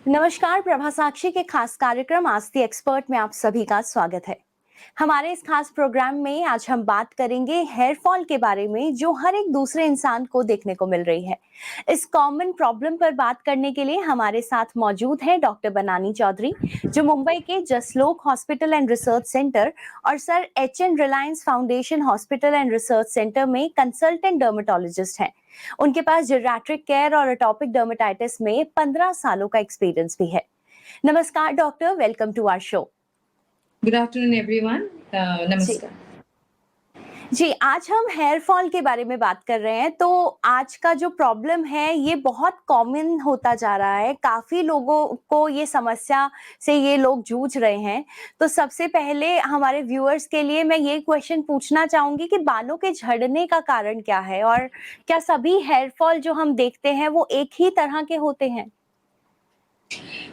नमस्कार, प्रभा साक्षी के खास कार्यक्रम आज दी एक्सपर्ट में आप सभी का स्वागत है। हमारे इस खास प्रोग्राम में आज हम बात करेंगे हेयर फॉल के बारे में, जो हर एक दूसरे इंसान को देखने को मिल रही है। इस कॉमन प्रॉब्लम पर बात करने के लिए हमारे साथ मौजूद है डॉक्टर बनानी चौधरी, जो मुंबई के Jaslok hospital and research centre और sir H N. Reliance foundation hospital and research centre में कंसल्टेंट डर्मेटोलॉजिस्ट हैं। उनके पास जेरियाट्रिक केयर और एटॉपिक डर्मेटाइटिस में 15 सालों का एक्सपीरियंस भी है। नमस्कार doctor, welcome to our show. Good afternoon everyone. नमस्कार जी, आज हम हेयर फॉल के बारे में बात कर रहे हैं। तो आज का जो प्रॉब्लम है ये बहुत कॉमन होता जा रहा है, काफी लोगों को ये समस्या से ये लोग जूझ रहे हैं। तो सबसे पहले हमारे व्यूअर्स के लिए मैं ये क्वेश्चन पूछना चाहूंगी कि बालों के झड़ने का कारण क्या है, और क्या सभी हेयर फॉल जो हम देखते हैं वो एक ही तरह के होते हैं?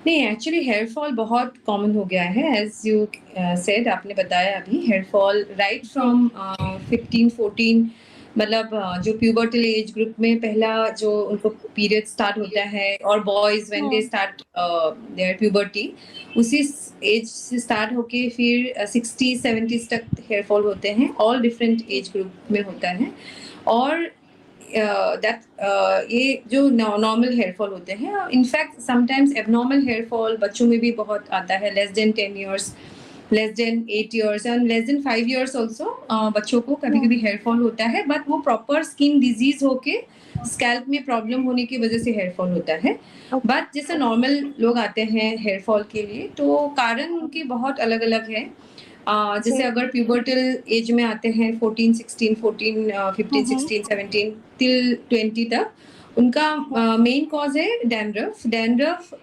नहीं, एक्चुअली हेयर फॉल बहुत कॉमन हो गया है। एज यू सेड, आपने बताया अभी, हेयर फॉल राइट फ्रॉम 15-14, मतलब जो प्यूबर्टल एज ग्रुप में पहला जो उनको पीरियड स्टार्ट होता है, और boys when they start their puberty, उसी एज से स्टार्ट होके फिर 60-70 तक हेयर फॉल होते हैं। ऑल डिफरेंट एज ग्रुप में होता है। और ये जो नॉर्मल हेयर फॉल होते हैं, in fact sometimes abnormal hair fall बच्चों में भी बहुत आता है। Less than 10 years, less than 8 years and less than 5 years also बच्चों को कभी कभी हेयर फॉल होता है, बट वो प्रॉपर स्किन डिजीज होके स्कैल्प में प्रॉब्लम होने की वजह से हेयर फॉल होता है। बट जैसे नॉर्मल लोग आते हैं हेयर फॉल के लिए, तो कारण उनके बहुत अलग अलग है। जैसे अगर प्यूबर्टल एज में आते हैं 14, 16, 15, 16, 17 टिल 20 तक, उनका मेन कॉज है डैंड्रफ।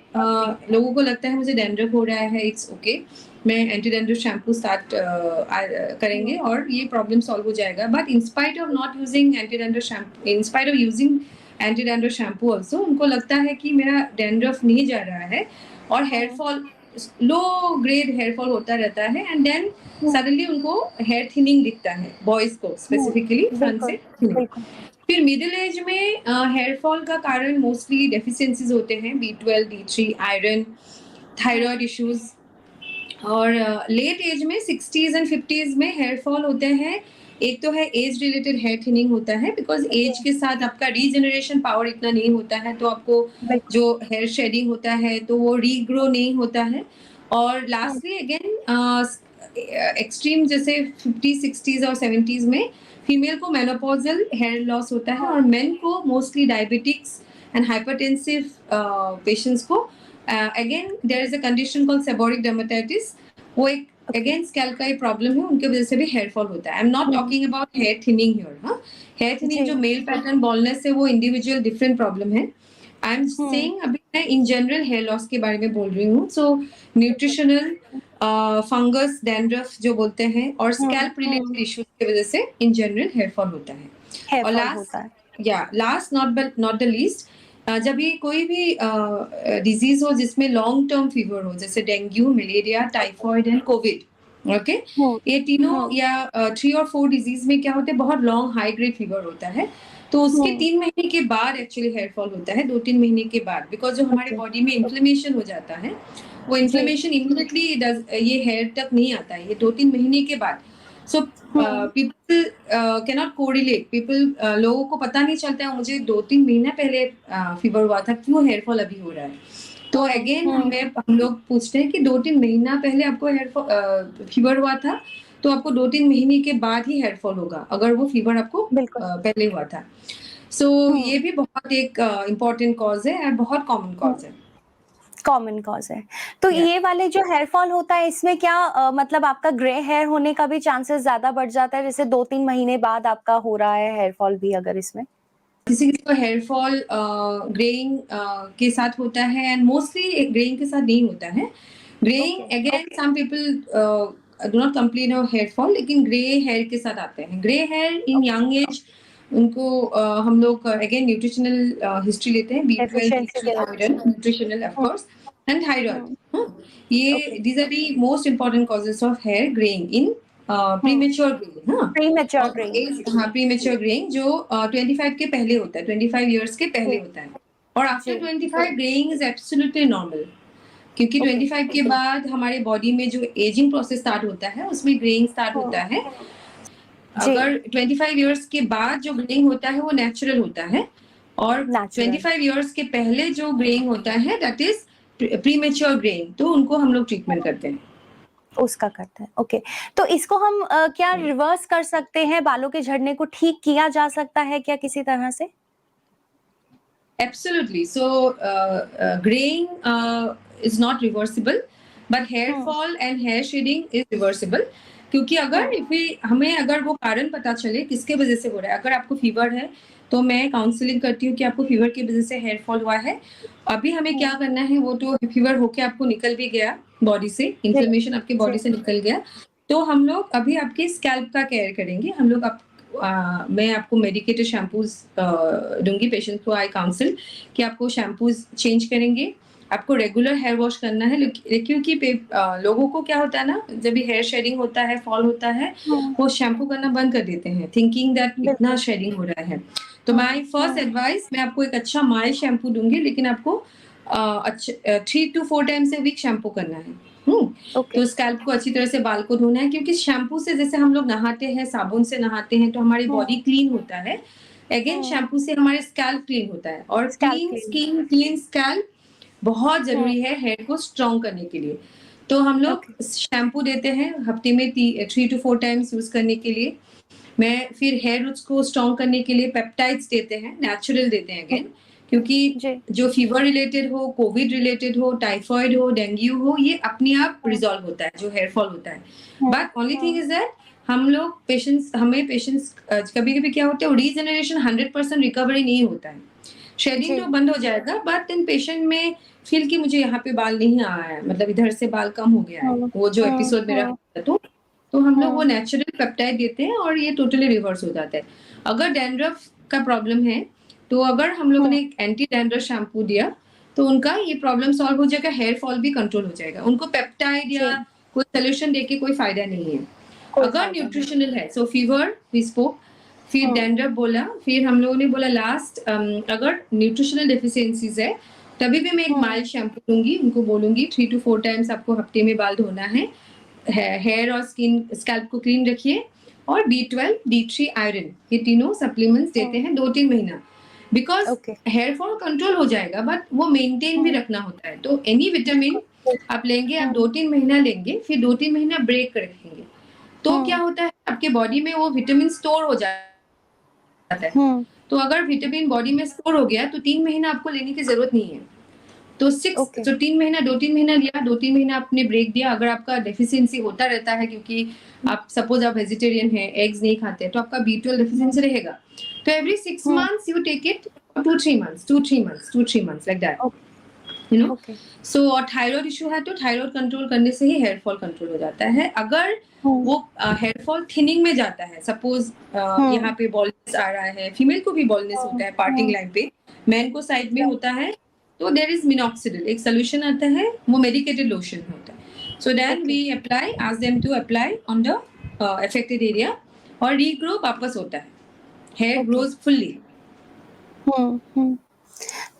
लोगों को लगता है मुझे डैंड्रफ हो रहा है, इट्स ओके, मैं एंटी डैंड्रफ शैम्पू स्टार्ट करेंगे और ये प्रॉब्लम सॉल्व हो जाएगा। But in spite of not using anti dandruff shampoo, in spite of using anti dandruff shampoo also, उनको लगता है कि मेरा डैंड्रफ नहीं जा रहा है और hair fall, low grade hair fall होता रहता है। एंड देन सडनली उनको हेयर थिनिंग दिखता है, बॉयज को स्पेसिफिकली फ्रंट से थिनिंग। फिर मिडिल एज में हेयर फॉल का कारण मोस्टली डेफिशिएंसीज होते हैं, B12, D3, iron, thyroid issues. और लेट एज में 60s एंड 50s में हेयर फॉल होते हैं। एक तो है एज रिलेटेड हेयर थिनिंग होता है, बिकॉज एज के साथ आपका रीजनरेशन पावर इतना नहीं होता है, तो आपको जो हेयर शेडिंग होता है तो वो रीग्रो नहीं होता है। और लास्टली अगेन एक्सट्रीम जैसे 50, 60s और 70s में फीमेल को मेनोपॉजल हेयर लॉस होता है, और मेन को mostly diabetics and hypertensive patients को again there is a condition called seborrhoeic dermatitis. वो एक अगेन स्कैल्प का ही प्रॉब्लम है, उनके वजह से भी हेयर फॉल होता है। I am not talking about hair thinning here. Hair thinning जो मेल पैटर्न बॉल्डनेस है वो इंडिविजुअल डिफरेंट प्रॉब्लम है। आई एम सेइंग, अभी मैं इन जनरल हेयर लॉस के बारे में बोल रही हूँ। सो न्यूट्रिशनल, फंगस, डैंड्रफ जो बोलते हैं, और स्कैल्प रिलेटेड इश्यूज की वजह से इन जनरल हेयर फॉल होता है। और लास्ट नॉट द लीस्ट, जब ये कोई भी डिजीज हो जिसमें लॉन्ग टर्म फीवर हो, जैसे dengue, malaria, typhoid and Covid, okay, ये तीनों या 3 और 4 डिजीज में क्या होता है, बहुत लॉन्ग हाई ग्रेड फीवर होता है। तो उसके 3 महीने के बाद एक्चुअली हेयर फॉल होता है, 2-3 महीने के बाद, बिकॉज जो हमारे बॉडी में इन्फ्लेमेशन हो जाता है, वो इन्फ्लेमेशन इमीडिएटली ये हेयर तक नहीं आता है, ये 2-3 महीने के बाद। So people cannot correlate, people, लोगों को पता नहीं चलता है मुझे 2-3 महीना पहले फीवर हुआ था, क्यों हेयर फॉल अभी हो रहा है। तो अगेन हम लोग पूछते हैं कि 2-3 महीना पहले आपको हेयर फीवर हुआ था, तो आपको 2-3 महीने के बाद ही हेयर फॉल होगा, अगर वो फीवर आपको पहले हुआ था। सो ये भी बहुत एक इम्पोर्टेंट कॉज है और बहुत कॉमन कॉज है। कॉमन कॉज है। तो ये वाले जो हेयर फॉल होता है, इसमें क्या मतलब आपका ग्रे हेयर होने का भी चांसेस ज्यादा बढ़ जाता है, जैसे 2-3 महीने बाद आपका हो रहा है हेयर फॉल भी अगर इसमें? किसी को हेयर फॉल ग्रेइंग के साथ होता है, एंड मोस्टली ग्रेइंग के साथ नहीं होता है। Greying again some people do not complain of hair fall, लेकिन ग्रे हेयर के साथ आते हैं। Grey hair in young age, उनको हम लोग अगेन न्यूट्रिशनल हिस्ट्री लेते हैं, B12, D3, iron, nutritional of course, and thyroid. ये these are the most important causes of hair greying in premature greying. Premature greying जो 25 के पहले होता है, 25 इयर्स के पहले होता है। और after 25 greying is absolutely normal. क्योंकि ओके 25 के बाद हमारे बॉडी में जो एजिंग प्रोसेस स्टार्ट होता है उसमें ग्रेइंग स्टार्ट होता है। जी अगर 25 इयर्स के बाद जो ग्रेइंग होता है वो नेचुरल होता है, और नेचुरल 25 इयर्स के पहले जो ग्रेइंग होता है दैट इज प्रीमेच्योर ग्रेइंग, तो उनको हम लोग ट्रीटमेंट करते हैं। उसका करते हैं। ओके, तो इसको हम क्या रिवर्स कर सकते हैं? बालों के झड़ने को ठीक किया जा सकता है क्या किसी तरह से? Absolutely. So, graying is not reversible, but hair hmm fall and hair shedding is reversible. क्योंकि अगर हम्म हमें अगर वो कारण पता चले किसके वजह से हो रहा है, अगर आपको फीवर है तो मैं काउंसलिंग करती हूँ कि आपको फीवर की वजह से हेयर फॉल हुआ है। अभी हमें क्या करना है, वो तो फीवर होके आपको निकल भी गया बॉडी से, जी इन्फ्लेमेशन आपके बॉडी जी से निकल गया, तो हम लोग अभी आपके स्कैल्प का केयर करेंगे। हम लोग मैं आपको मेडिकेटेड शैम्पूज दूंगी पेशेंट को। आई काउंसिल कि आपको शैम्पूज चेंज करेंगे, आपको रेगुलर हेयर वॉश करना है। क्योंकि लोगों को क्या होता है ना, जब भी हेयर शेडिंग होता है, फॉल होता है, हम्म वो शैम्पू करना बंद कर देते हैं थिंकिंग दैट इतना बिल्कुल शेडिंग हो रहा है। तो हम्म माई फर्स्ट एडवाइस, मैं आपको एक अच्छा माइल्ड शैम्पू दूंगी, लेकिन आपको अच्छा 3 to 4 times a week shampoo करना है। ओके तो स्कैल्प को अच्छी तरह से बाल को धोना है, क्योंकि शैम्पू से जैसे हम लोग नहाते हैं, साबुन से नहाते हैं तो हमारी बॉडी हम्म क्लीन होता है, अगेन हम्म शैम्पू से हमारे स्कैल्प क्लीन होता है। और scalp clean clean skin, clean scalp बहुत हम्म जरूरी है हेयर को स्ट्रॉन्ग करने के लिए। तो हम लोग ओके शैम्पू देते हैं हफ्ते में 3 to 4 टाइम्स यूज करने के लिए। मैं फिर हेयर रूट्स को स्ट्रॉन्ग करने के लिए पेप्टाइड्स देते हैं, नेचुरल देते हैं अगेन, क्योंकि जी जो फीवर रिलेटेड हो, कोविड रिलेटेड हो, टाइफॉइड हो, डेंगू हो, ये अपने आप हम्म रिजॉल्व होता है जो हेयर फॉल होता है। Hmm but only thing hmm is that हम लोग पेशेंट्स कभी कभी क्या होता है, रीजनरेशन 100% रिकवरी नहीं होता है। शेडिंग जी तो बंद हो जाएगा, बट इन पेशेंट में फील कि मुझे यहाँ पे बाल नहीं आया है, मतलब इधर से बाल कम हो गया है, हम्म वो जो हम्म एपिसोड मेरा हम्म होता है। तो हम लोग वो हम्म नेचुरल पेप्टाइड देते हैं और ये टोटली रिवर्स हो जाता है। अगर डैंड्रफ का प्रॉब्लम है, तो अगर हम लोगों हम्म ने एक एंटी डैंड्रफ शैम्पू दिया तो उनका ये प्रॉब्लम सॉल्व हो जाएगा, हेयर फॉल भी कंट्रोल हो जाएगा। उनको पेप्टाइड या जी कोई सोल्यूशन देके कोई फायदा नहीं है। कोई अगर फायदा नहीं न्यूट्रिशनल है, सो फीवर वी स्पोक, फिर हम्म डैंड्रफ बोला, फिर हम लोगों ने बोला लास्ट अगर न्यूट्रिशनल डेफिशिएंसीज है तभी भी मैं एक हम्म माइल्ड शैम्पू दूंगी, उनको बोलूंगी 3 to 4 टाइम्स आपको हफ्ते में बाल धोना है। हेयर और स्किन स्कैल्प को क्लीन रखिए, और B12, D3, आयरन, ये तीनों सप्लीमेंट्स देते हैं 2-3 महीना, because okay hair fall control हो जाएगा, बट वो मेंटेन भी हम्म रखना होता है। तो एनी विटामिन आप लेंगे, आप हम्म 2-3 महीना लेंगे, फिर 2-3 महीना ब्रेक रखेंगे, तो क्या हम्म होता है आपके बॉडी में वो विटामिन स्टोर हो जाता है। हम्म तो अगर विटामिन बॉडी में स्टोर हो गया तो 3 महीना आपको लेने की जरूरत नहीं है। तो ओके 3 महीना, 2-3 महीना लिया, 2-3 महीना आपने ब्रेक दिया। अगर आपका डेफिशिएंसी होता रहता है, क्योंकि आप सपोज आप वेजिटेरियन है, एग्स नहीं खाते, तो आपका B12 डेफिशिएंसी रहेगा। तो every 6 hmm months you take it, 2-3 months like that, you know. Okay so और थायराइड इशू है तो थायराइड कंट्रोल करने से ही हेयर फॉल कंट्रोल हो जाता है। अगर हम्म वो हेयर फॉल थिनिंग में जाता है, सपोज हम्म यहाँ पे बॉल्नेस आ रहा है, फीमेल को भी बॉल्नेस होता है पार्टिंग लाइन पे, मैन को साइड में होता है, तो देयर इज मिनॉक्सिडिल, एक सोल्यूशन आता है, वो मेडिकेटेड लोशन होता है। So then okay we apply, ask them to apply on the affected area, और रीग्रो वापस होता है, hair okay grows fully. Hmm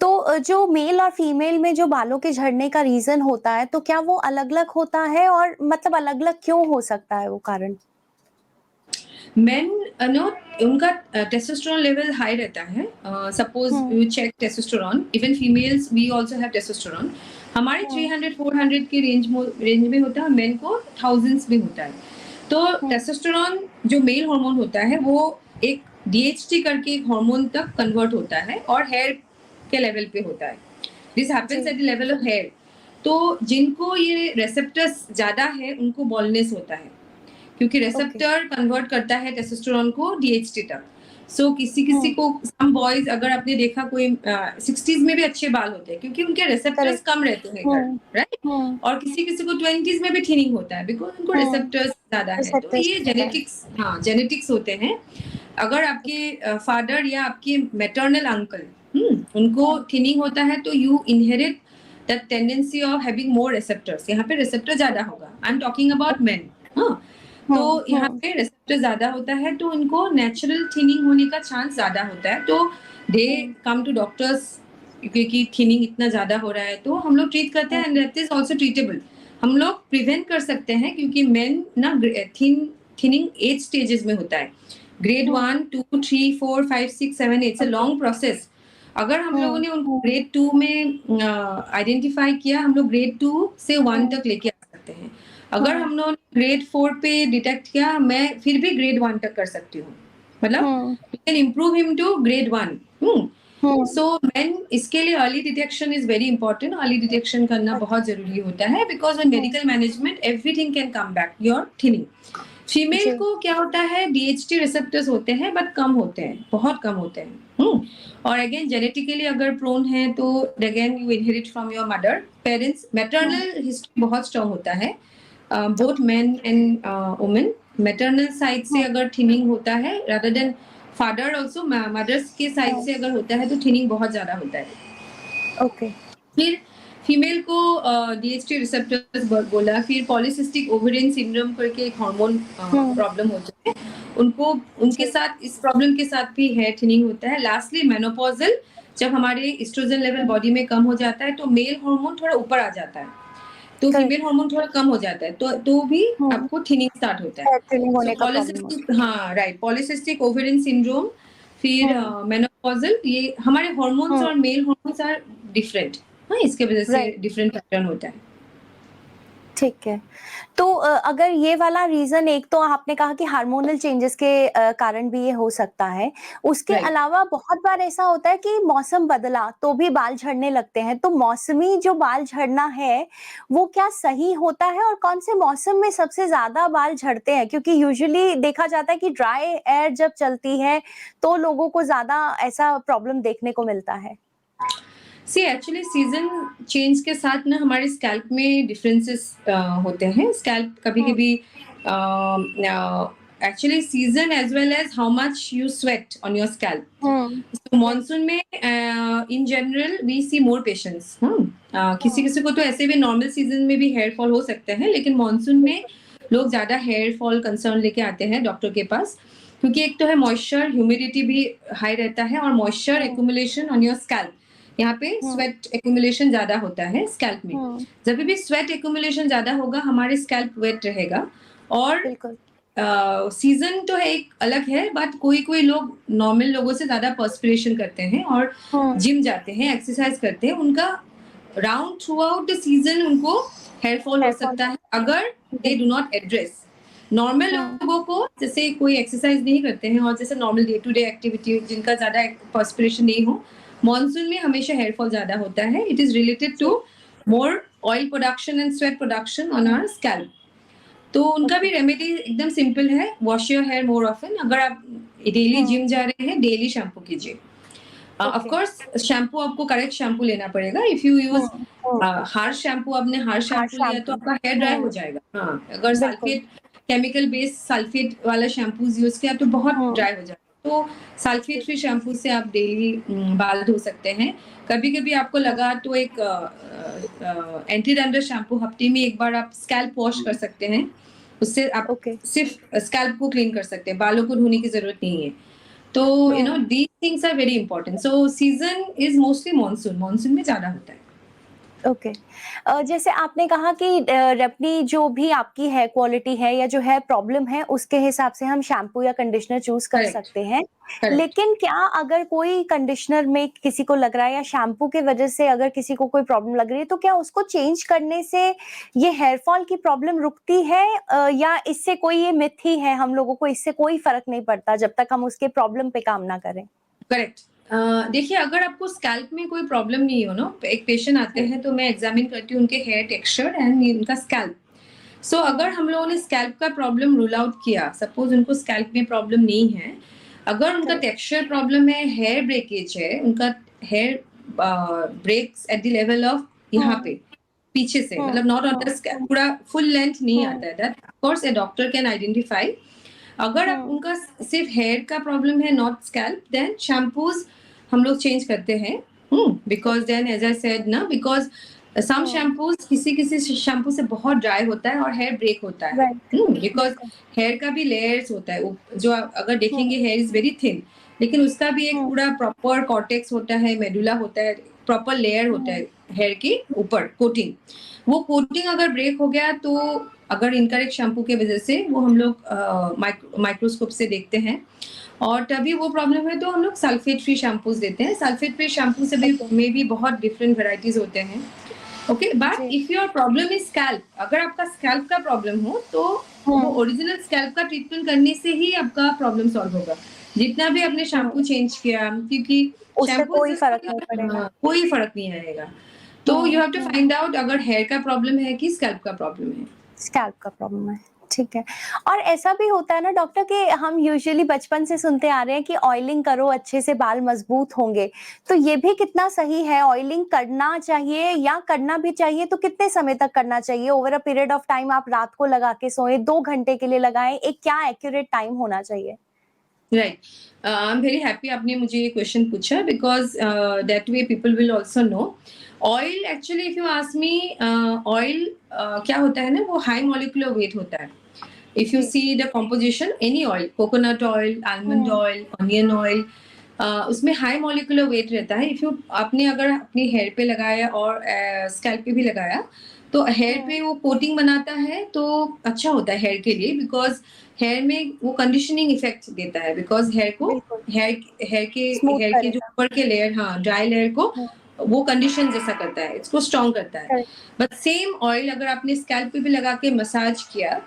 तो जो मेल और फीमेल में जो बालों के झड़ने का रीजन होता है, तो क्या वो अलग-अलग होता है और मतलब अलग-अलग क्यों हो सकता है वो कारण? मेन नो, उनका टेस्टोस्टेरोन लेवल हाई रहता है। Suppose hmm you check testosterone, even females we also have testosterone, हमारे हम्म 300-400 के रेंज में होता है, मेन को थाउजेंड्स में होता है। तो हम्म टेस्टोस्टेरोन जो मेल हार्मोन होता है, वो एक DHT करके एक हार्मोन तक कन्वर्ट होता है और हेयर के लेवल पे होता है। दिस हैपेंस जी at the level of hair. तो जिनको ये रेसेप्टर्स ज्यादा है उनको बॉल्नेस होता है, क्योंकि ओके रेसेप्टर कन्वर्ट करता है टेस्टोस्टेरोन को DHT तक। सो किसी किसी हम्म को, सम बॉयज, अगर आपने देखा कोई 60s में भी अच्छे बाल होते हैं, क्योंकि उनके रेसेप्टर्स करेक्ट कम रहते हैं इधर, हम्म राइट। हम्म और किसी किसी को 20s में भी थिनिंग होता है, बिकॉज उनको हम्म रेसेप्टर्स ज्यादा है। तो रिसेप्टर्स ये होता है जेनेटिक्स, हाँ जेनेटिक्स होते हैं। अगर आपके फादर या आपके मैटरनल अंकल उनको हम्म थिनिंग होता है, तो you inherit that tendency of having more receptors. यहाँ पे रेसेप्टर ज्यादा होगा, I am talking about men. हाँ, तो यहाँ हम्म पे रेसेप्टर ज्यादा होता है, तो उनको नेचुरल थिनिंग होने का चांस ज्यादा होता है, तो दे हम्म कम टू डॉक्टर्स क्योंकि थिनिंग इतना ज्यादा हो रहा है, तो हम लोग ट्रीट करते हैं and that is also treatable. हम लोग प्रिवेंट कर सकते हैं क्योंकि मेन ना थिनिंग 8 स्टेजेस में होता है। Grade 1 2 3 4 5 6 7 it's a long process. अगर हम लोगों ने उनको ग्रेड 2 में आइडेंटिफाई किया, हम लोग ग्रेड 2 से 1 तक लेके आ सकते हैं। अगर हम लोगों ने ग्रेड 4 पे डिटेक्ट किया, मैं फिर भी ग्रेड 1 तक कर सकती हूँ, मतलब you can improve him to grade 1। So man इसके लिए early detection is very important. Early detection करना बहुत जरूरी होता है because in medical management everything can come back your thinning. Female को क्या होता है, डीएचटी रिसेप्टर्स होते हैं बट कम होते हैं, बहुत कम होते हैं। और अगेन जेनेटिकली अगर प्रोन है तो again you inherit from your mother parents. Maternal history बहुत स्ट्रांग होता है, both men and women. Maternal side से अगर थिनिंग होता है rather than father also, mothers के साइड से अगर होता है तो थिनिंग बहुत ज्यादा होता है। ओके। फिर फीमेल को डीएचटी रिसेप्टर्स बोला, फिर पॉलीसिस्टिक ओवेरियन सिंड्रोम करके एक हार्मोन प्रॉब्लम होता है उनको, उनके साथ इस प्रॉब्लम के साथ भी हेयर थिनिंग होता है। लास्टली मेनोपॉजल, जब हमारे एस्ट्रोजन लेवल बॉडी में कम हो जाता है तो मेल हार्मोन थोड़ा ऊपर आ जाता है, तो फीमेल हार्मोन थोड़ा कम हो जाता है, तो भी आपको थिनिंग स्टार्ट होता है। थिनिंग होने सो का प्रॉब्लम पॉलीसिस्टिक, हाँ राइट, पॉलीसिस्टिक ओवेरियन सिंड्रोम, फिर मेनोपॉजल, ये हमारे हार्मोन्स और मेल हार्मोन्स आर डिफरेंट। हाँ, इसके वजह से डिफरेंट पैटर्न होता है। ठीक है। तो अगर ये वाला रीजन, एक तो आपने कहा कि हार्मोनल चेंजेस के कारण भी ये हो सकता है, उसके अलावा बहुत बार ऐसा होता है कि मौसम बदला तो भी बाल झड़ने लगते हैं, तो मौसमी जो बाल झड़ना है वो क्या सही होता है, और कौन से मौसम में सबसे ज्यादा बाल झड़ते हैं? क्योंकि यूजुअली देखा जाता है कि ड्राई एयर जब चलती है तो लोगों को ज्यादा ऐसा प्रॉब्लम देखने को मिलता है। सी एक्चुअली सीजन चेंज के साथ ना हमारे स्कैल्प में डिफरेंसेस होते हैं। स्कैल्प कभी-कभी actually season as well as how much you sweat on your scalp. Monsoon में in general we see more patients. किसी-किसी को तो ऐसे भी नॉर्मल सीजन में भी हेयर फॉल हो सकते हैं, लेकिन मॉनसून में लोग ज्यादा हेयर फॉल कंसर्न लेके आते हैं डॉक्टर के पास, क्योंकि एक तो है मॉइस्चर, ह्यूमिडिटी भी हाई रहता है और moisture accumulation on your scalp. यहाँ पे स्वेट एक्यूमुलेशन ज्यादा होता है स्कैल्प में। जब भी स्वेट एक्यूमुलेशन ज्यादा होगा हमारे स्कैल्प वेट रहेगा। और सीजन तो है एक अलग है, बट कोई लोग नॉर्मल लोगों से ज्यादा पर्सपिरेशन करते हैं और जिम जाते हैं, एक्सरसाइज करते हैं, उनका round through out the season उनको हेयर फॉल हो सकता है अगर दे डू नॉट एड्रेस। नॉर्मल लोगों को, जैसे कोई एक्सरसाइज नहीं करते हैं और जैसे normal day to day activity जिनका ज्यादा पर्सपिरेशन नहीं हो, मॉनसून में हमेशा हेयर फॉल ज्यादा होता है। It is related to more oil production and sweat production on our scalp. तो उनका भी रेमेडी एकदम सिंपल है, wash your hair more often. अगर आप डेली जिम जा रहे हैं, डेली शैम्पू कीजिए। ऑफ कोर्स शैम्पू आपको करेक्ट शैम्पू लेना पड़ेगा। If you use harsh shampoo, आपने हार्श शैम्पू लिया तो आपका हेयर ड्राई हो जाएगा। हाँ, अगर सल्फेट, केमिकल बेस्ड सल्फेट वाला शैम्पूज यूज किया तो बहुत ड्राई हो जाएगा। तो सल्फेट फ्री शैम्पू से आप डेली बाल धो सकते हैं। कभी-कभी आपको लगा तो एक एंटी डैंड्रफ शैम्पू हफ्ते में एक बार आप स्कैल्प वॉश कर सकते हैं, उससे आप सिर्फ स्कैल्प को क्लीन कर सकते हैं, बालों को धोने की जरूरत नहीं है। तो you know these things are very important. So season is mostly monsoon में ज्यादा होता है। ओके। जैसे आपने कहा कि अपनी जो भी आपकी हेयर क्वालिटी है या जो हेयर प्रॉब्लम है उसके हिसाब से हम शैम्पू या कंडीशनर चूज कर सकते हैं, लेकिन क्या अगर कोई कंडीशनर में किसी को लग रहा है या शैम्पू की वजह से अगर किसी को कोई प्रॉब्लम लग रही है, तो क्या उसको चेंज करने से ये हेयर फॉल की प्रॉब्लम रुकती है, या इससे कोई ये मिथ ही है, हम लोगों को इससे कोई फर्क नहीं पड़ता जब तक हम उसके प्रॉब्लम पे काम ना करें? करेक्ट। देखिए, अगर आपको स्कैल्प में कोई प्रॉब्लम नहीं हो ना, एक पेशेंट आते हैं तो मैं एग्जामिन करती हूँ उनके हेयर टेक्सचर एंड उनका स्कैल्प। सो अगर हम लोगों ने स्कैल्प का प्रॉब्लम रूल आउट किया, सपोज उनको स्कैल्प में प्रॉब्लम नहीं है, अगर उनका टेक्सचर प्रॉब्लम है, हेयर ब्रेकेज है, उनका hair breaks at the level of यहाँ पे पीछे से, मतलब नॉट ऑन द स्कैल्प, पूरा फुल लेंथ नहीं आता है, that of course a doctor can identify. अगर आप उनका सिर्फ हेयर का प्रॉब्लम है, नॉट स्कैल्प, देन शैम्पूज हम लोग चेंज करते हैं। Because then as I said ना, बिकॉज सम शैम्पूज, किसी शैम्पू से बहुत ड्राई होता है और हेयर ब्रेक होता है, बिकॉज हेयर का भी लेयर्स होता है, जो अगर देखेंगे हेयर इज वेरी थिन, लेकिन उसका भी एक पूरा प्रॉपर कॉर्टेक्स होता है, मेडुला होता है, प्रॉपर लेयर होता है हेयर के ऊपर, कोटिंग, वो कोटिंग अगर ब्रेक हो गया तो अगर इनकरेक्ट शैम्पू के वजह से वो हम लोग माइक्रोस्कोप से देखते हैं, और तभी वो प्रॉब्लम है तो हम लोग सल्फेट फ्री शैम्पूज देते हैं। सल्फेट फ्री शैम्पू से भी में भी बहुत डिफरेंट वेराइटीज होते हैं। Okay, but if your problem is scalp, अगर आपका स्कैल्प का प्रॉब्लम हो तो वो ओरिजिनल स्कैल्प का ट्रीटमेंट करने से ही आपका प्रॉब्लम सॉल्व होगा। जितना भी आपने शैम्पू चेंज किया, क्योंकि उससे शैम्पू कोई फर्क नहीं पड़ेगा। कोई फर्क नहीं आएगा। तो you have to find out अगर हेयर का प्रॉब्लम है कि स्कैल्प का प्रॉब्लम है। स्कैल्प का प्रॉब्लम है, ठीक है। और ऐसा भी होता है ना डॉक्टर कि हम यूजुअली बचपन से सुनते आ रहे हैं कि ऑयलिंग करो अच्छे से बाल मजबूत होंगे, तो ये भी कितना सही है? ऑयलिंग करना चाहिए या करना भी चाहिए तो कितने समय तक करना चाहिए? Over a period of time आप रात को लगा के सोए, 2 घंटे के लिए लगाएं, एक क्या एक्यूरेट टाइम होना चाहिए? Right, I am very happy आपने मुझे ये क्वेश्चन पूछा, because that way people will also know. Oil actually if you ask me, oil क्या होता है ना, वो हाई मॉलिक्यूलर वेट होता है। If you see the composition, any oil, coconut oil, almond oil, onion oil, उसमें high molecular weight रहता है। इफ यू आपने अगर अपने हेयर पे लगाया और स्कैल्प पे भी लगाया तो हेयर पे वो कोटिंग बनाता है, तो अच्छा होता है हेयर के लिए, बिकॉज हेयर में वो कंडीशनिंग इफेक्ट देता है, बिकॉज हेयर को स्मूथ हेयर के जो करेगा। ऊपर के लेयर, हाँ, ड्राई लेयर को वो कंडीशन जैसा करता है, इसको स्ट्रॉन्ग करता है। करेक्ट। बट सेम ऑयल अगर आपने स्कैल्प पे भी लगा के मसाज किया,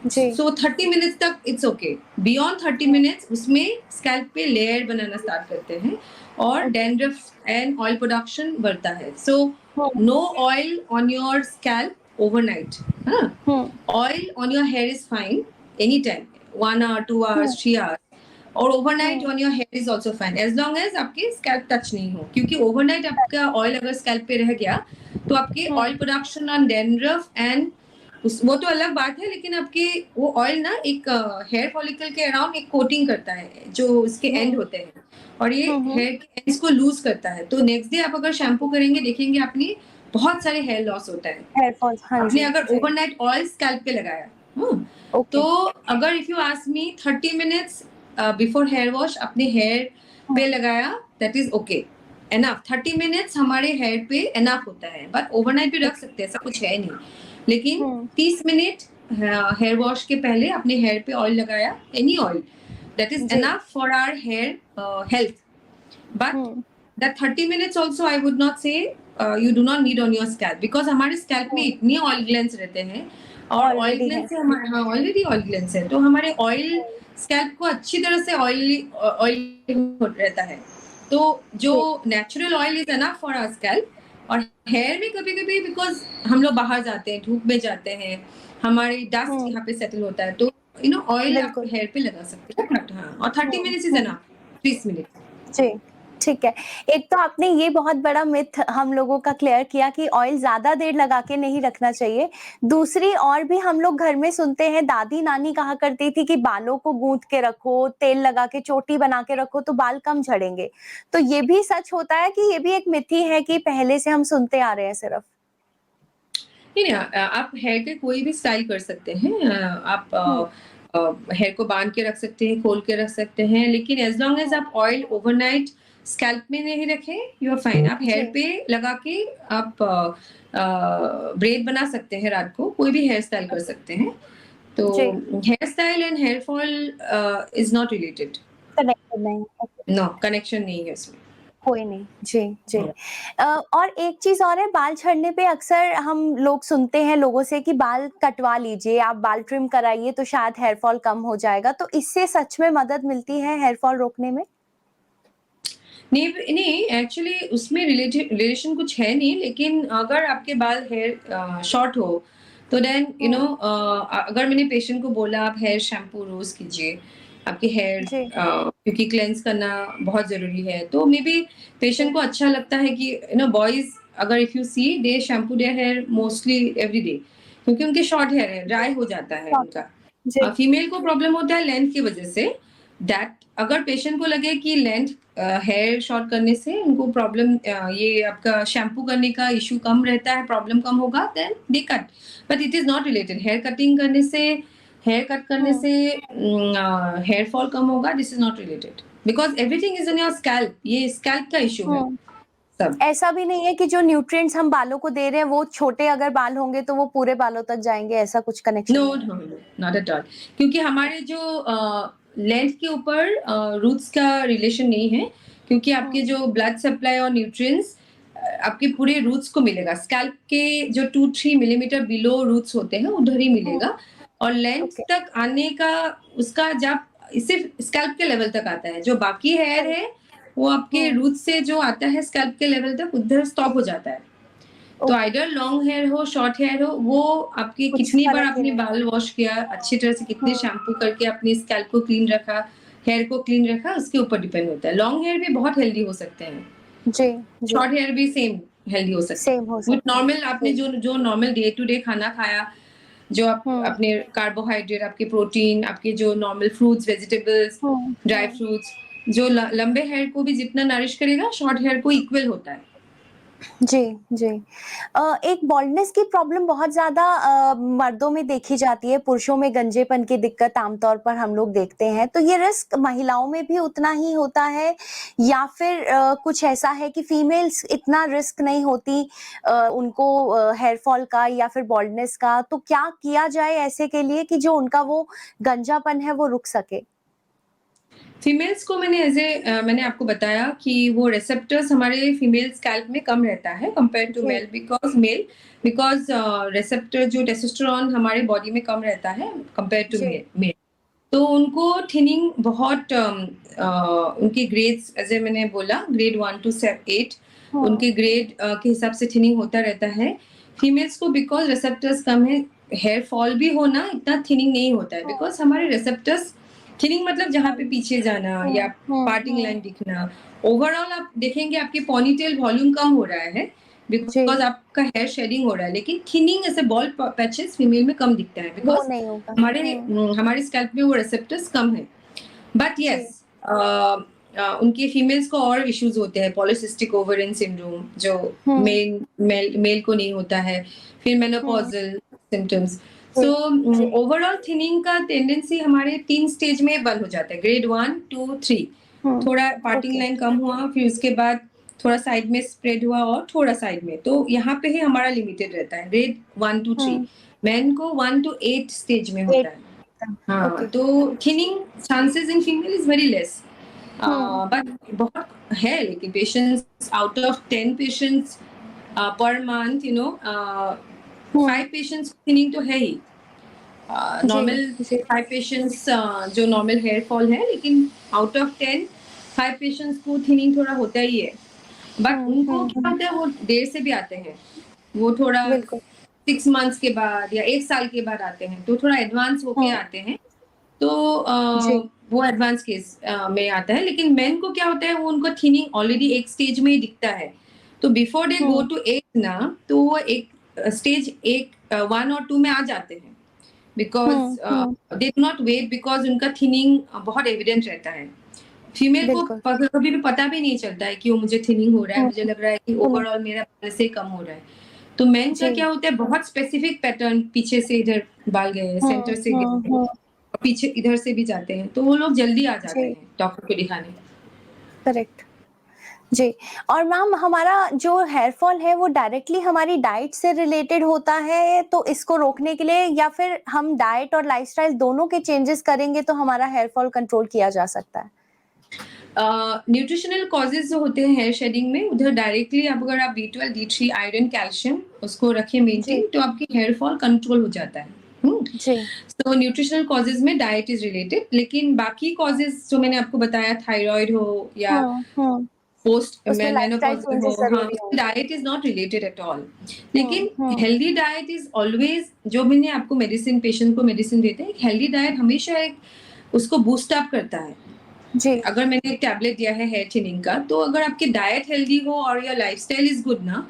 जी। सो 30 मिनट्स तक इट्स ओके। बियॉन्ड 30 मिनट्स उसमें स्कैल्प पे लेयर बनाना स्टार्ट करते हैं और डैंड्रफ एंड ऑयल प्रोडक्शन बढ़ता है। So no oil on your scalp overnight. Oil on your hair is fine any time, 1 hour, 2 hours, 3 hours, और overnight on your hair is also fine, as long as आपके scalp touch नहीं हो, क्योंकि overnight आपका oil अगर scalp पे रह गया तो आपके oil production on dandruff and वो तो अलग बात है, लेकिन आपके वो ऑयल ना एक हेयर फॉलिकल के अराउंड एक कोटिंग करता है जो उसके एंड होते हैं, और ये हेयर के एंड्स को लूज करता है। तो नेक्स्ट डे आप अगर शैम्पू करेंगे देखेंगे आपने बहुत सारे हेयर लॉस होता है। हेयर फॉल, हाँ आपने जी, अगर जी। ओवरनाइट ऑयल स्कैल्प पे लगाया, ओके। तो अगर if you ask me 30 minutes before hair wash अपने हेयर पे लगाया, that is okay, enough. 30 minutes हमारे हेयर पे एनफ होता है, बट ओवरनाइट भी रख सकते हैं, ऐसा कुछ है नहीं। लेकिन 30 मिनट हेयर वॉश के पहले अपने हेयर पे ऑयल लगाया, एनी ऑयल, दैट इज जी। Enough for our hair health. But that 30 minutes also I would not say you do not need on your scalp, because हमारे स्कैल्प में इतने oil glands रहते हैं, और ऑयल ऑलरेडी है। Gland से हमारे, हाँ, ऑलरेडी ऑयल ग्लैंड्स है, तो हमारे ऑयल स्कैल्प को अच्छी तरह से ऑयल रहता है। तो जो natural oil is enough for our scalp. और हेयर में कभी कभी बिकॉज हम लोग बाहर जाते हैं, धूप में जाते हैं, हमारी डस्ट यहाँ पे सेटल होता है, तो यू नो ऑयल आप बिल्कुल। हेयर पे लगा सकते हैं, बट हाँ, और 30 मिनट्स इज एनफ, 30 मिनट। जी, ठीक है। एक तो आपने ये बहुत बड़ा मिथ हम लोगों का क्लियर किया कि ऑयल ज़्यादा देर लगा के नहीं रखना चाहिए। दूसरी और भी हम लोग घर में सुनते हैं, दादी-नानी कहा करती थी कि बालों को गूँथ के रखो, तेल लगा के चोटी बना के रखो तो बाल कम झड़ेंगे। तो ये भी सच होता है कि ये भी एक मिथ ही है कि पहले से हम सुनते आ रहे हैं सिर्फ? नहीं, आप हेयर के कोई भी स्टाइल कर सकते हैं। आप हेयर को बांध के रख सकते हैं, खोल के रख सकते हैं, लेकिन एज लॉन्ग एज आप ऑयल ओवरनाइट स्कैल्प में नहीं रखें, यू आर फाइन। आप हेयर पे लगा के आप ब्रेड बना सकते हैं, रात को कोई भी हेयर स्टाइल कर सकते हैं। तो hair style and hair fall is not related, connected नहीं। ओके। नो कनेक्शन नहीं है इसमें। कोई नहीं। जी, जी। और एक चीज़ और है, बाल झड़ने पे अक्सर हम लोग सुनते हैं लोगों से कि बाल कटवा लीजिए, आप बाल ट्रिम कराइए तो शायद हेयर फॉल कम हो जाएगा। तो इससे सच में मदद मिलती है हेयर फॉल रोकने में? नहीं, नहीं, एक्चुअली उसमें रिलेशन कुछ है नहीं, लेकिन अगर आपके बाल हेयर शॉर्ट हो तो देन यू नो, अगर मैंने पेशेंट को बोला आप हेयर शैम्पू रोज कीजिए आपके हेयर, जी। क्योंकि क्लेंस करना बहुत जरूरी है, तो मे बी पेशेंट को अच्छा लगता है कि यू नो बॉयज अगर if you see they shampoo their hair mostly every day, क्योंकि उनके शॉर्ट हेयर है, ड्राई हो जाता है उनका। जी। फीमेल को प्रॉब्लम होता है लेंथ की वजह से, दैट अगर पेशेंट को लगे कि लेंथ हेयर शॉर्ट करने से उनको प्रॉब्लम, ये आपका शैम्पू करने का इशू कम रहता है, प्रॉब्लम कम होगा, then they cut. But it is not related, hair cutting करने से, हेयर कट करने से हेयर फॉल कम होगा, this is not related, because everything is in your scalp, ये स्कैल्प का इशू है। सब। ऐसा भी नहीं है कि जो न्यूट्रिएंट्स हम बालों को दे रहे हैं वो छोटे अगर बाल होंगे तो वो पूरे बालों तक जाएँगे, ऐसा कुछ कनेक्शन नो, नहीं है? No, no, not at all. क्योंकि हमारे जो लेंथ के ऊपर रूट्स का रिलेशन नहीं है, क्योंकि आपके हुँ। जो ब्लड सप्लाई और न्यूट्रिएंट्स आपके पूरे रूट्स को मिलेगा। स्कैल्प के जो 2-3 मिलीमीटर बिलो रूट्स होते हैं, उधर ही हुँ, मिलेगा और लेंथ ओके, तक आने का उसका जब सिर्फ स्कैल्प के लेवल तक आता है। जो बाकी हेयर करेक्ट, है, वो आपके हुँ, रूट से जो आता है स्कैल्प के लेवल तक, उधर स्टॉप हो जाता है। तो ओके, आइदर लॉन्ग हेयर हो, शॉर्ट हेयर हो, वो आपके कुछ कितनी बार फ़र्क ही आपने नहीं बाल वॉश किया, अच्छी तरह से कितने हुँ, शैम्पू करके अपने स्कैल्प को क्लीन रखा, हेयर को क्लीन रखा, उसके ऊपर डिपेंड होता है। लॉन्ग हेयर भी बहुत हेल्दी हो सकते हैं, जी, जी, शॉर्ट हेयर भी सेम हेल्दी हो सकते सेम हो हैं। विथ सकता है। नॉर्मल आपने जी, जो जो नॉर्मल डे टू डे खाना खाया, जो आप हुँ, अपने कार्बोहाइड्रेट, आपके प्रोटीन, आपके जो नॉर्मल फ्रूट्स, वेजिटेबल्स, हुँ, ड्राई हुँ। फ्रूट्स, जो लंबे हेयर को भी जितना नरिश करेगा, शॉर्ट हेयर को इक्वल होता है। जी, जी। एक बाल्डनेस की प्रॉब्लम बहुत ज़्यादा मर्दों में देखी जाती है, पुरुषों में गंजेपन की दिक्कत आमतौर पर हम लोग देखते हैं। तो ये रिस्क महिलाओं में भी उतना ही होता है या फिर कुछ ऐसा है कि फीमेल्स इतना रिस्क नहीं होती उनको हेयर फॉल का या फिर बाल्डनेस का? तो क्या किया जाए ऐसे के लिए कि जो उनका वो गंजापन है वो रुक सके? फीमेल्स को मैंने आपको बताया कि वो रिसेप्टर्स हमारे फीमेल स्कैल्प में कम रहता है कंपेयर टू जी, बिकॉज़ रिसेप्टर जो टेस्टोस्टेरोन हमारे बॉडी में कम रहता है कंपेयर टू जी। मेल। तो उनको थिनिंग बहुत उनके ग्रेड्स जैसे मैंने बोला ग्रेड 1 टू 8 हुँ, उनके ग्रेड के हिसाब से थिनिंग होता रहता है। फीमेल्स को बिकॉज़ रिसेप्टर्स कम है, हेयर फॉल भी होना इतना थिनिंग नहीं होता है हुँ, बिकॉज़ हमारे रिसेप्टर्स थिनिंग मतलब जहाँ पे कम। पीछे जाना हुँ, या हुँ, पार्टिंग हुँ। लाइन दिखना। ओवरऑल आप देखेंगे आपके पोनीटेल वॉल्यूम कम हो रहा है जी, बिकॉज़ आपका हेयर शेडिंग हो रहा है, लेकिन थिनिंग ऐसे बॉल्ड पैचेस फीमेल में कम दिखता है वो बिकॉज़ नहीं होगा। हुँ, हमारे स्कैल्प में वो रिसेप्टर्स कम है। बट जी। यस उनके फीमेल्स को और इश्यूज होते हैं पॉलिसिस्टिक ओवेरियन सिंड्रोम जो हुँ, मेल को नहीं होता है, फिर हुँ, मेनोपॉजल सिम्टम्स। जी, सो जी। ओवरऑल थिनिंग का टेंडेंसी हमारे 3 स्टेज में बंद हो जाता है, ग्रेड 1, 2, 3। हुँ, थोड़ा पार्टिंग ओके। लाइन कम हुआ, फिर उसके बाद थोड़ा साइड में स्प्रेड हुआ और थोड़ा साइड में। तो यहाँ पे ही हमारा लिमिटेड रहता है, ग्रेड 1 टू 3। हुँ, मेन को 1 टू 8 स्टेज में होता 8 है। तक, हाँ, ओके। तो thinning chances in female is very less. Hmm, but बहुत है लेकिन patients out of 10 patients per month 5 hmm, patients thinning तो है ही। जी, नॉर्मल जी, 5 पेशेंट्स जो नॉर्मल हेयर फॉल है, लेकिन आउट ऑफ 10 5 पेशेंट्स को थिनिंग थोड़ा होता ही है। बट हुँ, उनको हुँ, क्या हुँ, होता है वो देर से भी आते हैं। वो थोड़ा बिल्कुल। 6 मंथ्स के बाद या 1 साल के बाद आते हैं, तो थोड़ा एडवांस होके हुँ, आते हैं। तो जी, वो एडवांस केस में आता है, लेकिन मेन को क्या होता है वो उनको थिनिंग ऑलरेडी एक स्टेज में ही दिखता है। तो before they go hmm, to 8 ना, तो वो एक स्टेज 1 और 2 में आ जाते हैं। Because hmm, hmm, they do not wait because उनका थिनिंग बहुत एविडेंट रहता है। फीमेल को बिल्कुल। कभी भी पता भी नहीं चलता है कि वो मुझे थिनिंग हो रहा है, हुँ, मुझे लग रहा है कि हुँ, ओवरऑल मेरा पहले से कम हो रहा है। तो मेन का जी, क्या होता है बहुत स्पेसिफिक पैटर्न पीछे से इधर बाल गए, हुँ, सेंटर से हुँ, गए, हुँ, पीछे इधर से भी जाते हैं, तो वो लोग जल्दी आ जाते जी, हैं डॉक्टर को दिखाने। करेक्ट। जी, और मैम हमारा जो हेयर फॉल है वो डायरेक्टली हमारी डाइट से रिलेटेड होता है, तो इसको रोकने के लिए या फिर हम डाइट और लाइफ़स्टाइल दोनों के चेंजेस करेंगे तो हमारा हेयर फॉल कंट्रोल किया जा सकता है? न्यूट्रिशनल कॉजेज़ जो होते हैं हेयर शेडिंग में, उधर डायरेक्टली अब अगर आप B12, D3, आयरन, कैल्शियम उसको रखें जी, मेंटेन, तो आपकी हेयर फॉल कंट्रोल हो जाता है। हुँ? जी। तो न्यूट्रिशनल कॉजेज़ में डाइट इज़ रिलेटेड, लेकिन बाकी कॉजेज़ जो मैंने आपको बताया थायरॉइड हो या हुँ, हुँ। पोस्ट उसमें लाइफ़स्टाइल मेनोपॉज़ल हो, चेंजेस हाँ, ज़रूरी उसमें होंगे। Diet is not related at all. हुँ, लेकिन हुँ। हेल्दी डाइट इज़ ऑलवेज़ जो मैंने आपको मेडिसिन पेशेंट को मेडिसिन देते हैं, हेल्दी डाइट हमेशा एक उसको बूस्ट अप करता है। जी, अगर मैंने एक टैबलेट दिया है हेयर थिनिंग का, तो अगर आपकी डाइट हेल्दी हो और योर लाइफ़स्टाइल इज़ गुड ना,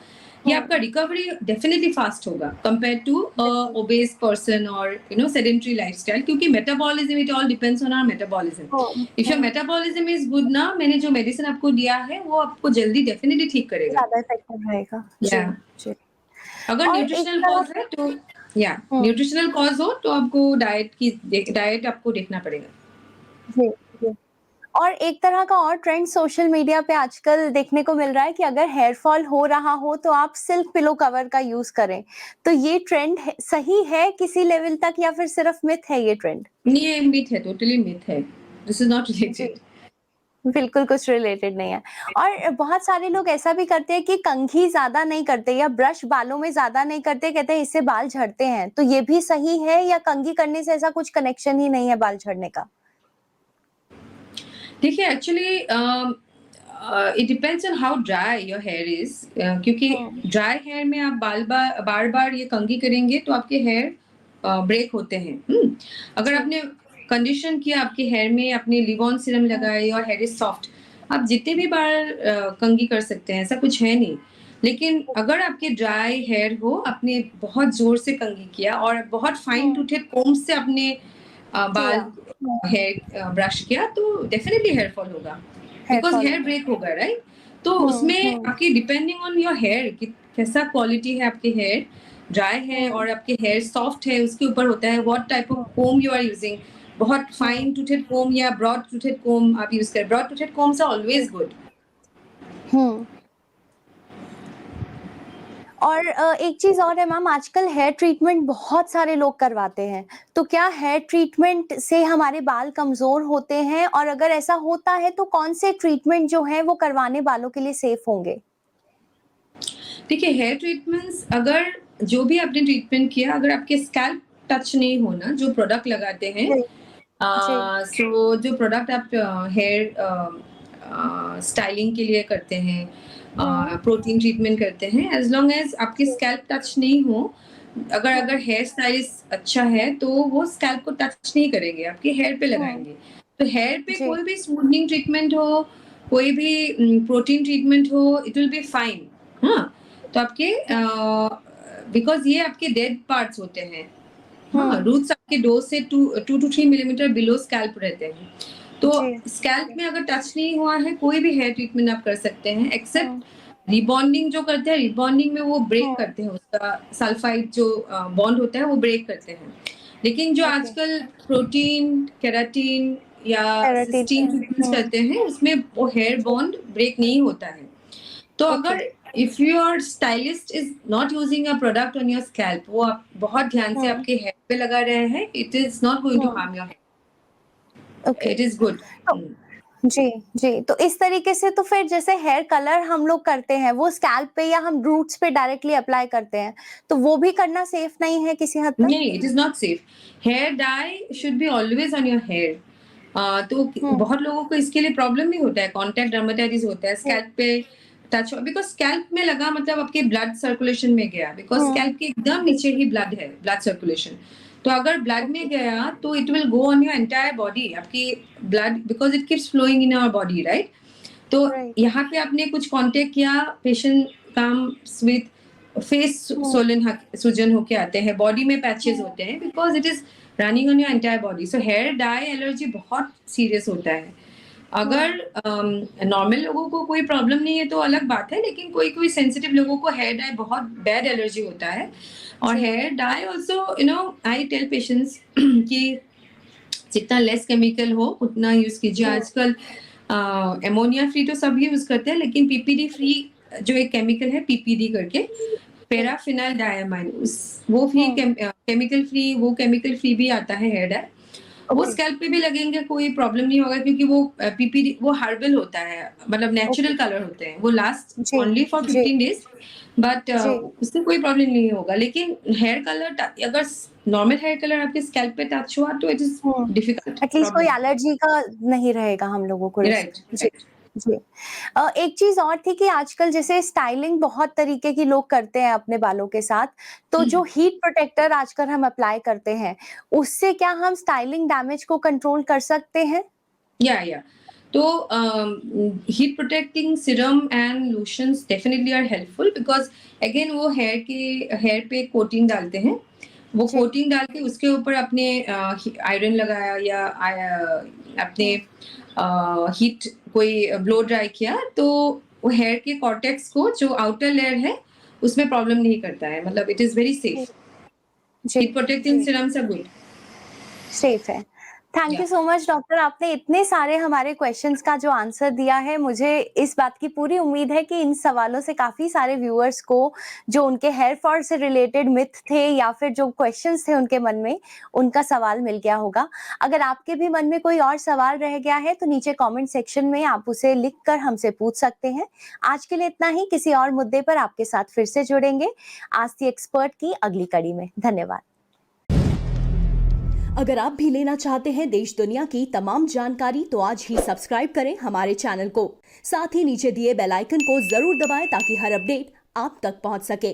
ये हुँ, आपका रिकवरी डेफिनिटली फास्ट होगा कंपेयर्ड टू बिल्कुल। ओबेस पर्सन और सेडेंटरी लाइफ़स्टाइल, क्योंकि metabolism it all depends on our metabolism. Hmm, if your hmm. Metabolism is good ना, मैंने जो मेडिसिन आपको दिया है, वो आपको जल्दी डेफिनिटली ठीक करेगा। ज़्यादा इफ़ेक्टिव रहेगा। या जी, जी। अगर और एक न्यूट्रिशनल तरफ कॉज़ है तो या हुँ, न्यूट्रिशनल कॉज़ हो तो आपको डाइट आपको देखना पड़ेगा। जी, जी। और एक तरह का और ट्रेंड सोशल मीडिया पे आजकल देखने को मिल रहा है कि अगर हेयर फॉल हो रहा हो तो आप सिल्क पिलो कवर का यूज करें। तो ये ट्रेंड सही है किसी लेवल तक या फिर सिर्फ मिथ है ये ट्रेंड? ये मिथ है, टोटली मिथ है। दिस इज नॉट जी, रिलेटेड। बिल्कुल कुछ रिलेटेड नहीं है। और बहुत सारे लोग ऐसा भी करते हैं कि कंघी ज़्यादा नहीं करते या ब्रश बालों में ज़्यादा नहीं करते, कहते हैं इससे बाल झड़ते हैं। तो ये भी सही है या कंघी करने से ऐसा कुछ कनेक्शन ही नहीं है बाल झड़ने का? देखिए actually it depends on how dry your hair is, क्योंकि हुँ, ड्राई हेयर में आप बार बार ये कंघी करेंगे तो आपके हेयर ब्रेक होते हैं। अगर जी। आपने कंडीशन किया आपके हेयर में, आपने लिव ऑन सीरम हुँ, लगाए और हेयर इज सॉफ्ट, आप जितने भी बार कंघी कर सकते हैं, ऐसा कुछ है नहीं। लेकिन अगर आपके ड्राई हेयर हो, आपने बहुत जोर से कंघी किया और बहुत फाइन हुँ, टूथेड कोम्ब से अपने किया। बाल हुँ, हेयर ब्रश किया तो डेफिनेटली हेयर फॉल होगा, हेयर बिकॉज फॉल हेयर होगा। ब्रेक होगा, राइट? तो हुँ, उसमें हुँ, आपकी डिपेंडिंग ऑन योर हेयर कि कैसा क्वालिटी है आपके हेयर, ड्राई है हुँ, और आपके हेयर सॉफ्ट है, उसके ऊपर होता है what type of um, comb you are using. बहुत हुँ, फाइन टूथेड कोम या ब्रॉड टूथेड कोम आप यूज करें, ब्रॉड टूथेड कोम्स आर जी। Always good. हुँ। और एक चीज़ और है मैम, आजकल हेयर ट्रीटमेंट बहुत सारे लोग करवाते हैं। तो क्या हेयर ट्रीटमेंट से हमारे बाल कमज़ोर होते हैं? और अगर ऐसा होता है तो कौन से ट्रीटमेंट जो हैं वो करवाने वालों के लिए सेफ होंगे? देखिए हेयर ट्रीटमेंट्स, अगर जो भी आपने ट्रीटमेंट किया, अगर आपके स्कैल्प टच नहीं होना, जो प्रोडक्ट लगाते हैं, जी, जी। सो जो प्रोडक्ट आप हेयर स्टाइलिंग के लिए करते हैं, हुँ, प्रोटीन ट्रीटमेंट करते हैं, एज लॉन्ग एज आपकी जी, स्कैल्प टच नहीं हो, अगर हुँ, हेयर स्टाइलिस्ट अच्छा है तो वो स्कैल्प को टच नहीं करेंगे, आपके हेयर पे हुँ, लगाएंगे। तो हेयर पे जी, कोई भी स्मूथनिंग ट्रीटमेंट हो, कोई भी प्रोटीन ट्रीटमेंट हो, इट विल बी फाइन। हाँ, तो आपके हुँ, बिकॉज ये आपके डेड पार्ट्स होते हैं। हाँ, हुँ, रूट्स आपके 2 से 2 टू 3 मिलीमीटर बिलो स्कैल्प रहते हैं। तो जी, स्कैल्प में अगर टच नहीं हुआ है, कोई भी हेयर ट्रीटमेंट आप कर सकते हैं, हुँ, एक्सेप्ट रिबॉन्डिंग जो करते हैं, रिबॉन्डिंग में वो हुँ, ब्रेक करते हैं, उसका सल्फाइड जो बॉन्ड होता है वो ब्रेक करते हैं। लेकिन जो ओके, आजकल प्रोटीन, केराटिन या केराटिन सिस्टीन है। ट्रीटमेंट्स हुँ, करते हैं, उसमें वो हेयर जी, बॉन्ड ब्रेक नहीं होता है। तो ओके, अगर if your stylist is not using a product on your scalp, वो आप बहुत ध्यान से हुँ, आपके हेयर पे लगा रहे हैं, it is not going to um, harm your hair, okay. It is good. तो जी, जी। तो इस तरीके से तो फिर जैसे हेयर कलर हम लोग करते हैं, वो स्कैल्प पे या हम रूट्स पे डायरेक्टली अप्लाई करते हैं, तो वो भी करना सेफ नहीं है किसी हद तक? नहीं, it is not safe. Hair dye should be always on your hair. तो हुँ, बहुत लोगों को इसके लिए प्रॉब्लम भी होता है, कॉन्टैक्ट डर्मेटाइटिस होता है, जी, स्कैल्प पे टच हो, बिकॉज स्कैल्प में लगा मतलब आपके ब्लड सर्कुलेशन में गया, बिकॉज हुँ, स्कैल्प के एकदम जी, नीचे ही ब्लड है, ब्लड सर्कुलेशन। तो अगर ब्लड ओके, में गया तो it will go on your entire body, आपकी blood, because it keeps flowing in our body, right? तो राइट, यहाँ पे आपने कुछ कांटेक्ट किया, patient comes with face hmm, swollen सूजन होके आते हैं, बॉडी में पैचेस हुँ, होते हैं, because it is running on your entire body. So hair dye allergy बहुत सीरियस होता है। अगर हुँ, नॉर्मल लोगों को कोई प्रॉब्लम नहीं है तो अलग बात है, लेकिन कोई कोई सेंसिटिव लोगों को हेयर डाई बहुत बैड एलर्जी होता है। और जी, hair dye also, you know, I tell patients कि जितना लेस केमिकल हो उतना यूज कीजिए। हुँ, आजकल एमोनिया फ्री तो सब यूज करते हैं, लेकिन पीपीडी फ्री जो एक केमिकल है, पीपीडी करके, जी, पैराफिनाइल डायमाइन, उस वो फ्री हुँ, केमिकल फ्री, वो केमिकल फ्री भी आता है हेयर डाई। वो ओके, स्कैल्प पे भी लगेंगे, कोई प्रॉब्लम नहीं होगा, क्योंकि वो पीपीडी वो हर्बल होता है, मतलब ओके, नेचुरल कलर होते हैं, वो लास्ट जी, ओनली फॉर जी, 15 डेज, बट जी, उससे कोई प्रॉब्लम नहीं होगा। लेकिन हेयर कलर, अगर नॉर्मल हेयर कलर आपके स्कैल्प पे टच हुआ तो it is hmm, difficult at least कोई प्रॉब्लम। एलर्जी का नहीं रहेगा हम लोगों को रिस्क। राइट, जी, राइट। जी। एक चीज़ और थी कि आजकल जैसे स्टाइलिंग बहुत तरीके की लोग करते हैं अपने बालों के साथ, तो जो हीट प्रोटेक्टर आजकल हम अप्लाई करते हैं, उससे क्या हम स्टाइलिंग डैमेज को कंट्रोल कर सकते हैं? या तो heat protecting serum and lotions definitely are helpful, because again वो हेयर पे कोटिंग डालते हैं, वो जी, कोटिंग डाल के उसके ऊपर अपने आयरन लगाया या अपने हुँ, हीट कोई ब्लो ड्राई किया, तो वो हेयर के कॉर्टेक्स को, जो आउटर लेयर है, उसमें प्रॉब्लम नहीं करता है, मतलब इट इज वेरी जी, सेफ। जी, हीट प्रोटेक्टिंग जी, सीरम्स आर गुड। सेफ है। थैंक या यू सो मच डॉक्टर, आपने इतने सारे हमारे क्वेश्चंस का जो आंसर दिया है, मुझे इस बात की पूरी उम्मीद है कि इन सवालों से काफ़ी सारे व्यूअर्स को जो उनके हेयर फॉल से रिलेटेड मिथ थे या फिर जो क्वेश्चंस थे उनके मन में, उनका सवाल मिल गया होगा। अगर आपके भी मन में कोई और सवाल रह गया है तो नीचे कमेंट सेक्शन में आप उसे लिखकर हमसे पूछ सकते हैं। आज के लिए इतना ही, किसी और मुद्दे पर आपके साथ फिर से जुड़ेंगे आस्क द एक्सपर्ट की अगली कड़ी में। धन्यवाद। अगर आप भी लेना चाहते हैं देश दुनिया की तमाम जानकारी तो आज ही सब्सक्राइब करें हमारे चैनल को। साथ ही नीचे दिए बेल आइकन को जरूर दबाएं ताकि हर अपडेट आप तक पहुंच सके।